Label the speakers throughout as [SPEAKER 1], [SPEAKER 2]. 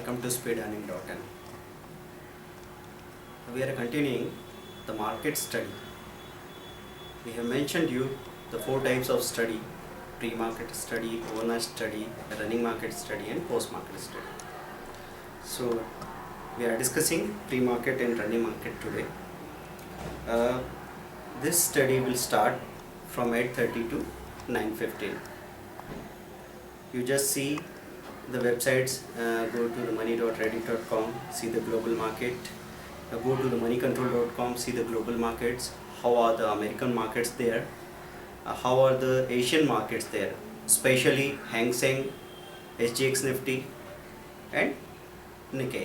[SPEAKER 1] welcome to speedearning.in. We are continuing the market study. We have mentioned you the 4 types of study: pre-market study, owner study, running market study and post-market study. So we are discussing pre-market and running market today. This study will start from 8:30 to 9:15. You just see the websites, go to the money.reddit.com, see the global market, go to the moneycontrol.com, see the global markets, how are the American markets there, how are the Asian markets there, especially Hang Seng, SGX Nifty and Nikkei.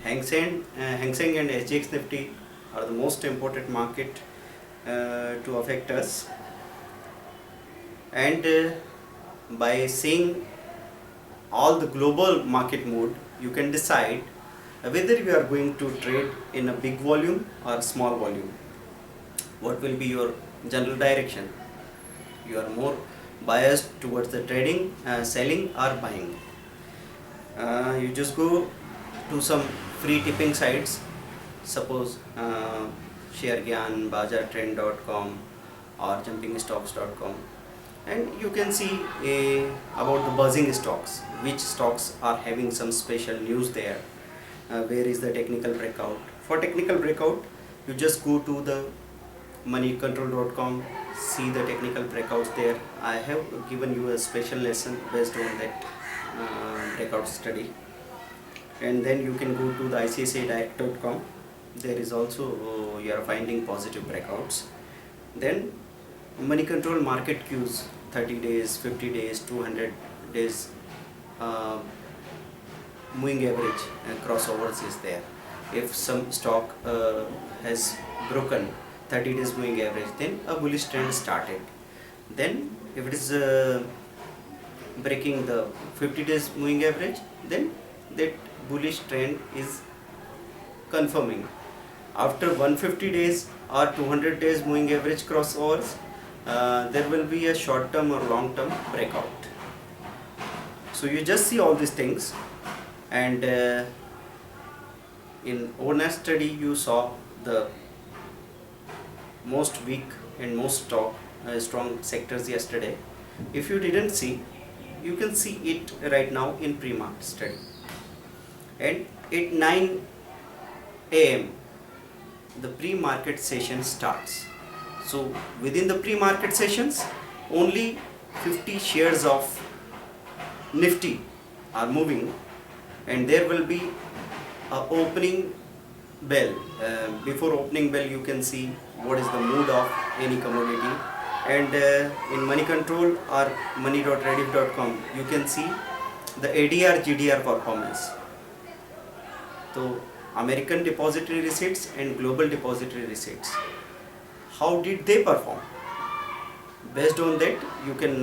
[SPEAKER 1] Hang Seng and SGX Nifty are the most important market to affect us, and by seeing all the global market mood, you can decide whether you are going to trade in a big volume or small volume. What will be your general direction? You are more biased towards the trading, selling or buying. You just go to some free tipping sites, suppose ShareGyan, BazarTrend.com or JumpingStocks.com, and you can see about the buzzing stocks, which stocks are having some special news there. Where is the technical breakout? For technical breakout, you just go to the moneycontrol.com, see the technical breakouts there. I have given you a special lesson based on that breakout study. And then you can go to the ICICIdirect.com. There is also you are finding positive breakouts. Then Money Control market cues, 30 days, 50 days, 200 days moving average crossovers is there. If some stock has broken 30 days moving average, then a bullish trend started. Then if it is breaking the 50 days moving average, then that bullish trend is confirming. After 150 days or 200 days moving average crossovers, there will be a short term or long term breakout. So you just see all these things, and in owner study you saw the most weak and most strong sectors yesterday. If you didn't see, you can see it right now in pre-market study. And at 9 a.m. the pre-market session starts. So within the pre-market sessions, only 50 shares of Nifty are moving, and there will be a opening bell. Before opening bell, you can see what is the mood of any commodity, and in Money Control or money.reddit.com, you can see the ADR GDR performance. So American depository receipts and global depository receipts, how did they perform? Based on that, you can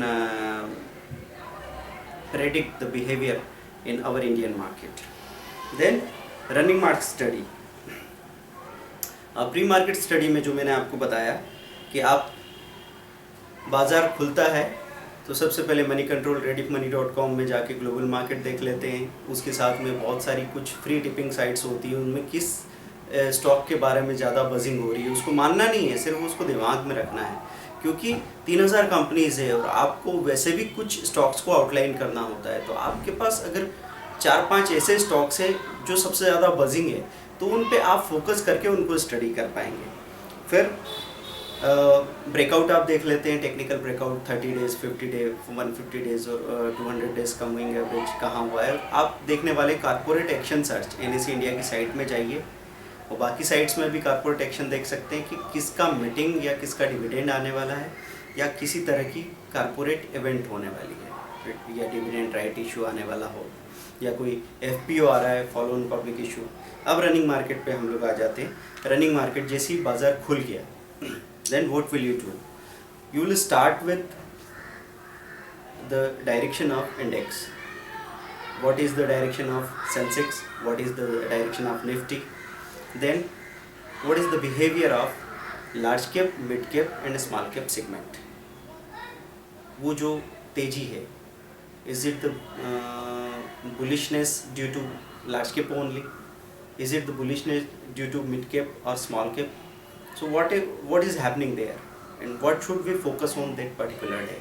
[SPEAKER 1] predict the behavior in our Indian market. Then running market study, pre market study में जो मैंने आपको बताया कि आप बाज़ार खुलता है तो सबसे पहले मनी कंट्रोल redditmoney.com में जाके ग्लोबल मार्केट देख लेते हैं. उसके साथ में बहुत सारी कुछ फ्री टिपिंग साइट्स होती हैं, उनमें किस स्टॉक के बारे में ज़्यादा बजिंग हो रही है उसको मानना नहीं है, सिर्फ उसको दिमाग में रखना है, क्योंकि 3000 कंपनीज़ है और आपको वैसे भी कुछ स्टॉक्स को आउटलाइन करना होता है. तो आपके पास अगर 4-5 ऐसे स्टॉक्स हैं जो सबसे ज़्यादा बजिंग है, तो उन पे आप फोकस करके उनको स्टडी कर पाएंगे. फिर ब्रेकआउट आप देख लेते हैं, technical breakout 30 days, 50 day, 150 days और 200 डेज का मूविंग एवरेज कहाँ हुआ है. आप देखने वाले corporate action search NSE India की साइट में जाइए, और बाकी साइट्स में भी कारपोरेट एक्शन देख सकते हैं कि किसका मीटिंग या किसका डिविडेंड आने वाला है, या किसी तरह की कारपोरेट इवेंट होने वाली है, या डिविडेंड राइट इशू आने वाला हो, या कोई FPO आ रहा है, फॉलो ऑन पब्लिक इशू. अब रनिंग मार्केट पे हम लोग आ जाते हैं. रनिंग मार्केट जैसे ही बाज़ार खुल गया, then what will you do? You will start with the direction of index. What is the direction of Sensex? What is the direction of Nifty? Then what is the behaviour of large cap, mid cap and small cap segment? वो जो तेजी है, is it the bullishness due to large cap only? Is it the bullishness due to mid cap or small cap? So what is happening there, and what should we focus on that particular day?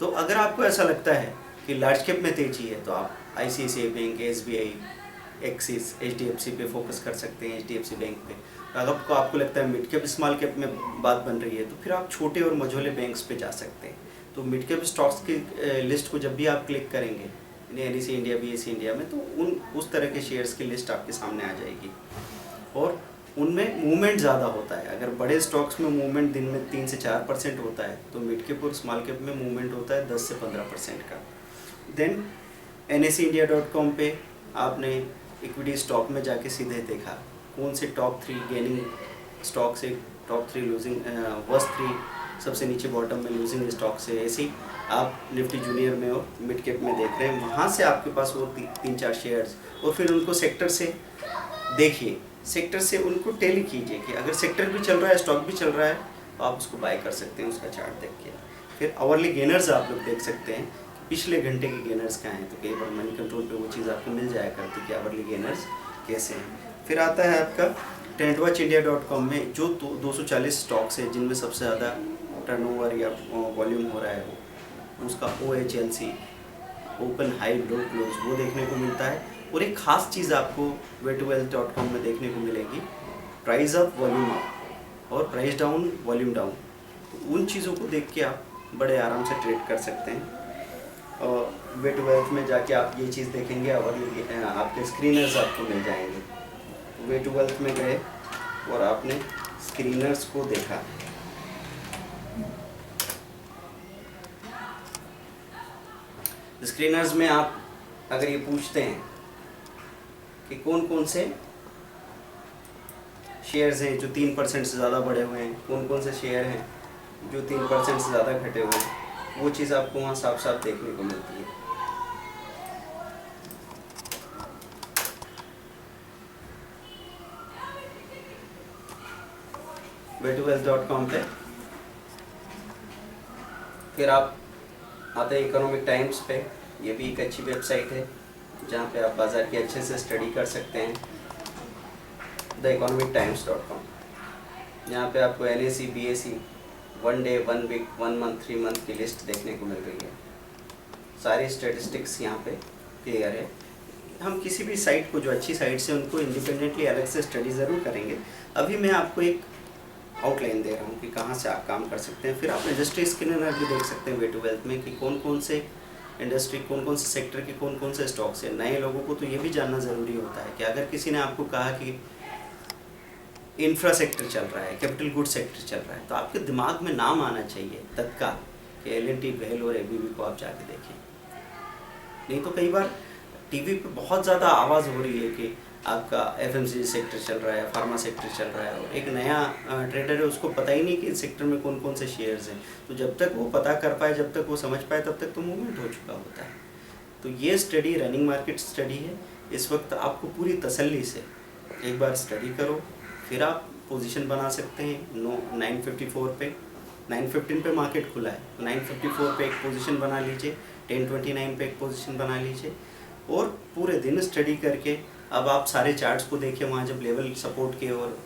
[SPEAKER 1] तो अगर आपको ऐसा लगता है कि large cap में तेजी है तो आप ICICI bank, SBI, axis, HDFC पे फोकस कर सकते हैं, HDFC बैंक पे। अगर आपको लगता है मिड कैप स्मॉल कैप में बात बन रही है तो फिर आप छोटे और मझोले बैंक्स पे जा सकते हैं। तो मिड कैप स्टॉक्स की लिस्ट को जब भी आप क्लिक करेंगे NSE इंडिया, BSE इंडिया में, तो उस तरह के शेयर्स की लिस्ट आपके सामने आ जाएगी और उनमें मूवमेंट ज़्यादा होता है। अगर बड़े स्टॉक्स में मूवमेंट दिन में 3 से 4% होता है तो मिड कैप और स्मॉल कैप में मूवमेंट होता है 10 से 15% का। देन NSEindia.com पे आपने इक्विटी स्टॉक में जाके सीधे देखा कौन से टॉप 3 गेनिंग स्टॉक से, टॉप 3 लूजिंग, वर्स्ट 3 सबसे नीचे बॉटम में लूजिंग स्टॉक से। ऐसे ही आप निफ्टी जूनियर में और मिड कैप में देख रहे हैं, वहाँ से आपके पास वो 3-4 शेयर्स, और फिर उनको सेक्टर से देखिए, सेक्टर से उनको टेली कीजिए कि अगर सेक्टर भी चल रहा है, स्टॉक भी चल रहा है, तो आप उसको बाय कर सकते हैं उसका चार्ट देख के। फिर आवरली गेनर्स आप लोग देख सकते हैं पिछले घंटे के गेनर्स क्या हैं, तो कई बार मनी कंट्रोल पे वो चीज़ आपको मिल जाया करती कि आवरली गेनर्स कैसे हैं। फिर आता है आपका trendwatchindia.com में जो 240 स्टॉक्स है जिनमें सबसे ज़्यादा टर्नओवर या वॉल्यूम हो रहा है, वो उसका OHLC, open high low close, वो देखने को मिलता है। और एक ख़ास चीज़ आपको way2wealth.com में देखने को मिलेगी, प्राइस अप वॉल्यूम अप और प्राइस डाउन वॉल्यूम डाउन। तो उन चीज़ों को देख के आप बड़े आराम से ट्रेड कर सकते हैं। और way2wealth में जाके आप ये चीज़ देखेंगे, आपके स्क्रीनर्स आपको मिल जाएंगे। way2wealth में गए और आपने स्क्रीनर्स को देखा, स्क्रीनर्स में आप अगर ये पूछते हैं कि कौन कौन से शेयर्स हैं जो 3% से ज़्यादा बढ़े हुए हैं, कौन कौन से शेयर हैं जो 3% से ज़्यादा घटे हुए हैं, वो चीज़ आपको वहाँ साफ साफ देखने को मिलती है। way2wealth.com पे फिर आप आते हैं इकोनॉमिक टाइम्स पे। ये भी एक अच्छी वेबसाइट है जहाँ पे आप बाज़ार की अच्छे से स्टडी कर सकते हैं। theeconomictimes.com, यहाँ पे आपको NSE, BSE 1 day, 1 week, 1 month, 3 month की लिस्ट देखने को मिल रही है। सारी स्टेटिस्टिक्स यहाँ पे क्लियर है। हम किसी भी साइट को, जो अच्छी साइट्स हैं, उनको इंडिपेंडेंटली अलग से स्टडी ज़रूर करेंगे। अभी मैं आपको एक आउटलाइन दे रहा हूँ कि कहाँ से आप काम कर सकते हैं। फिर आप इंडस्ट्री स्कैनर भी देख सकते हैं way2wealth में कि कौन कौन से इंडस्ट्री, कौन कौन से सेक्टर के कौन कौन से स्टॉक्स हैं। नए लोगों को तो ये भी जानना ज़रूरी होता है कि अगर किसी ने आपको कहा कि इंफ्रा सेक्टर चल रहा है, कैपिटल गुड सेक्टर चल रहा है, तो आपके दिमाग में नाम आना चाहिए तत्काल कि L&T, वेल और ABB को आप जाके देखें। नहीं तो कई बार टीवी पे बहुत ज़्यादा आवाज़ हो रही है कि आपका FMCG सेक्टर चल रहा है, फार्मा सेक्टर चल रहा है, और एक नया ट्रेडर है, उसको पता ही नहीं कि इस सेक्टर में कौन कौन से शेयर्स हैं। तो जब तक वो पता कर पाए, जब तक वो समझ पाए, तब तक तो मूवमेंट हो चुका होता है। तो ये स्टडी रनिंग मार्केट स्टडी है। इस वक्त आपको पूरी तसल्ली से एक बार स्टडी करो, फिर आप पोजीशन बना सकते हैं। 954 पे, 915 पे मार्केट खुला है, 954 पे एक पोजीशन बना लीजिए, 1029 पे एक पोजीशन बना लीजिए, और पूरे दिन स्टडी करके अब आप सारे चार्ट्स को देखिए। वहाँ जब लेवल सपोर्ट के और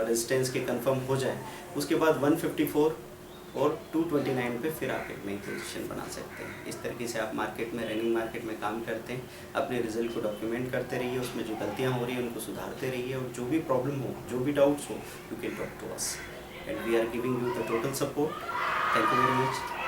[SPEAKER 1] रेजिस्टेंस के कंफर्म हो जाए, उसके बाद 154 और 229 पे फिर आप एक नई पोजीशन बना सकते हैं। इस तरीके से आप मार्केट में, रनिंग मार्केट में काम करते हैं। अपने रिजल्ट को डॉक्यूमेंट करते रहिए, उसमें जो गलतियाँ हो रही हैं उनको सुधारते रहिए, और जो भी प्रॉब्लम हो, जो भी डाउट्स हो, you can talk to us and we are giving you the total support. Thank you very much.